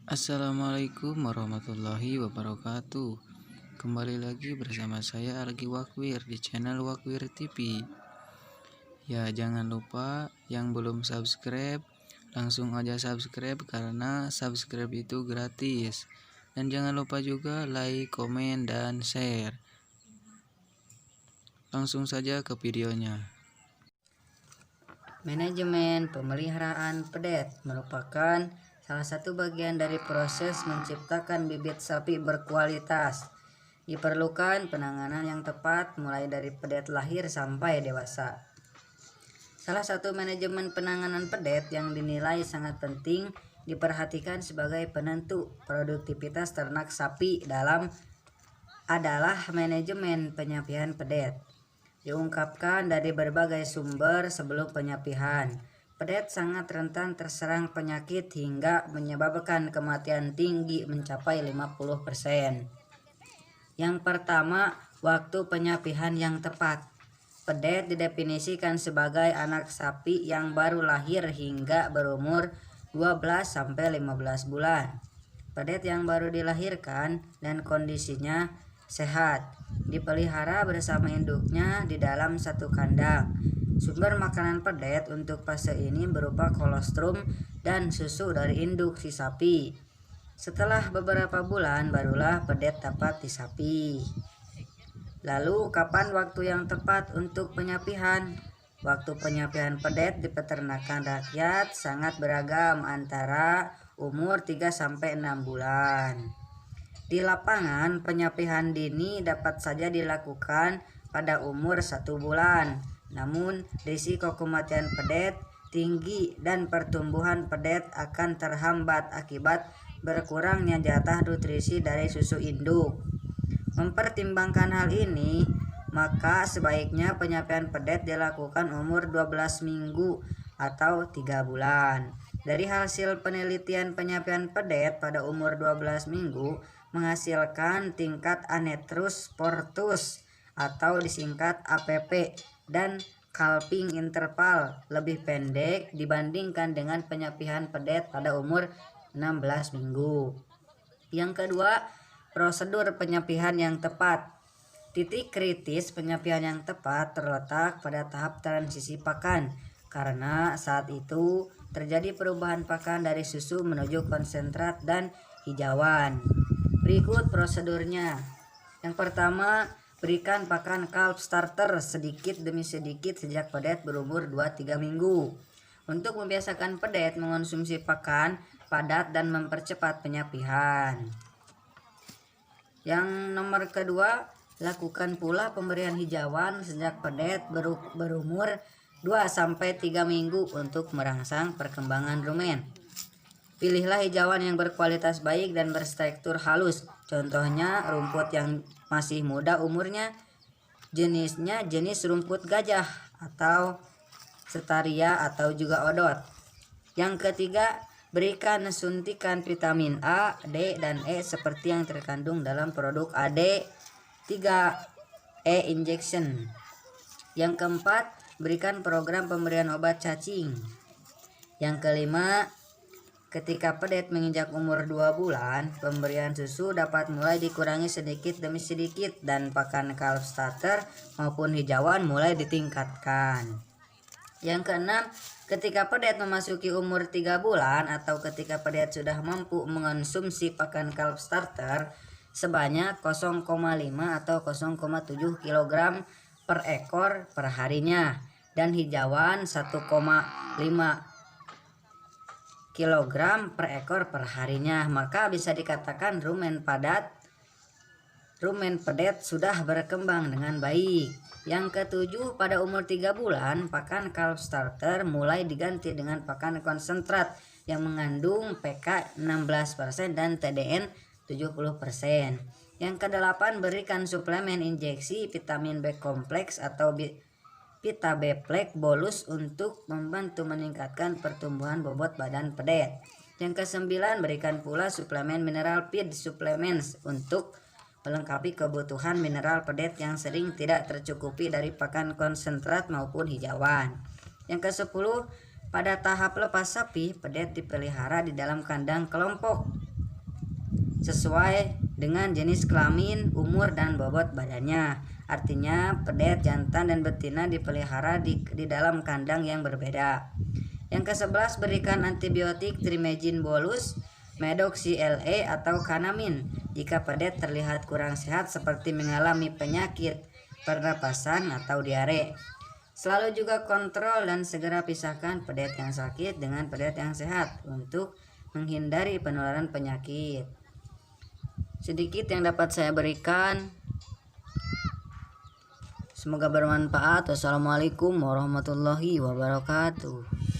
Assalamualaikum warahmatullahi wabarakatuh. Kembali lagi bersama saya Algi Wakwir di channel Wakwir TV. Ya, jangan lupa yang belum subscribe langsung aja subscribe karena subscribe itu gratis. Dan jangan lupa juga like, komen, dan share. Langsung saja ke videonya. Manajemen pemeliharaan pedet merupakan salah satu bagian dari proses menciptakan bibit sapi berkualitas. Diperlukan penanganan yang tepat mulai dari pedet lahir sampai dewasa. Salah satu manajemen penanganan pedet yang dinilai sangat penting diperhatikan sebagai penentu produktivitas ternak sapi adalah manajemen penyapian pedet. Diungkapkan dari berbagai sumber sebelum penyapihan, pedet sangat rentan terserang penyakit hingga menyebabkan kematian tinggi mencapai 50%. Yang pertama, waktu penyapihan yang tepat. Pedet didefinisikan sebagai anak sapi yang baru lahir hingga berumur 12-15 bulan. Pedet yang baru dilahirkan dan kondisinya sehat dipelihara bersama induknya di dalam satu kandang. Sumber makanan pedet untuk fase ini berupa kolostrum dan susu dari induk si sapi. Setelah beberapa bulan barulah pedet dapat disapi. Lalu kapan waktu yang tepat untuk penyapihan? Waktu penyapihan pedet di peternakan rakyat sangat beragam antara umur 3-6 bulan. Di lapangan, penyapihan dini dapat saja dilakukan pada umur 1 bulan. Namun, risiko kematian pedet tinggi dan pertumbuhan pedet akan terhambat akibat berkurangnya jatah nutrisi dari susu induk. Mempertimbangkan hal ini, maka sebaiknya penyapian pedet dilakukan umur 12 minggu atau 3 bulan. Dari hasil penelitian penyapian pedet pada umur 12 minggu menghasilkan tingkat Anetrus portus atau disingkat APP dan calving interval lebih pendek dibandingkan dengan penyapihan pedet pada umur 16 minggu. Yang kedua, prosedur penyapihan yang tepat. Titik kritis penyapihan yang tepat terletak pada tahap transisi pakan, karena saat itu terjadi perubahan pakan dari susu menuju konsentrat dan hijauan. Berikut prosedurnya. Yang pertama, berikan pakan calf starter sedikit demi sedikit sejak pedet berumur 2-3 minggu. Untuk membiasakan pedet mengonsumsi pakan padat dan mempercepat penyapihan. Yang nomor kedua, lakukan pula pemberian hijauan sejak pedet berumur 2-3 minggu untuk merangsang perkembangan rumen. Pilihlah hijauan yang berkualitas baik dan bertekstur halus. Contohnya rumput yang masih muda umurnya, jenisnya jenis rumput gajah atau setaria atau juga odot. Yang ketiga, berikan suntikan vitamin A, D, dan E seperti yang terkandung dalam produk AD 3E injection. Yang keempat, berikan program pemberian obat cacing. Yang kelima, ketika pedet menginjak umur 2 bulan, pemberian susu dapat mulai dikurangi sedikit demi sedikit dan pakan calf starter maupun hijauan mulai ditingkatkan. Yang keenam, ketika pedet memasuki umur 3 bulan atau ketika pedet sudah mampu mengonsumsi pakan calf starter sebanyak 0,5 atau 0,7 kg per ekor per harinya dan hijauan 1,5 kg per ekor per harinya, maka bisa dikatakan rumen pedet sudah berkembang dengan baik. Yang ketujuh, pada umur 3 bulan pakan calf starter mulai diganti dengan pakan konsentrat yang mengandung PK 16% dan TDN 70%. Yang kedelapan, berikan suplemen injeksi vitamin B kompleks atau Vita B-Flex bolus untuk membantu meningkatkan pertumbuhan bobot badan pedet. Yang kesembilan, berikan pula suplemen mineral feed supplements untuk melengkapi kebutuhan mineral pedet yang sering tidak tercukupi dari pakan konsentrat maupun hijauan. Yang kesepuluh, pada tahap lepas sapi, pedet dipelihara di dalam kandang kelompok sesuai dengan jenis kelamin, umur, dan bobot badannya. Artinya pedet jantan dan betina dipelihara di dalam kandang yang berbeda. Yang ke-11, berikan antibiotik Trimegin bolus, Medoc-CLA atau Canamin jika pedet terlihat kurang sehat seperti mengalami penyakit pernapasan atau diare. Selalu juga kontrol dan segera pisahkan pedet yang sakit dengan pedet yang sehat untuk menghindari penularan penyakit. Sedikit yang dapat saya berikan. Semoga bermanfaat. Wassalamualaikum warahmatullahi wabarakatuh.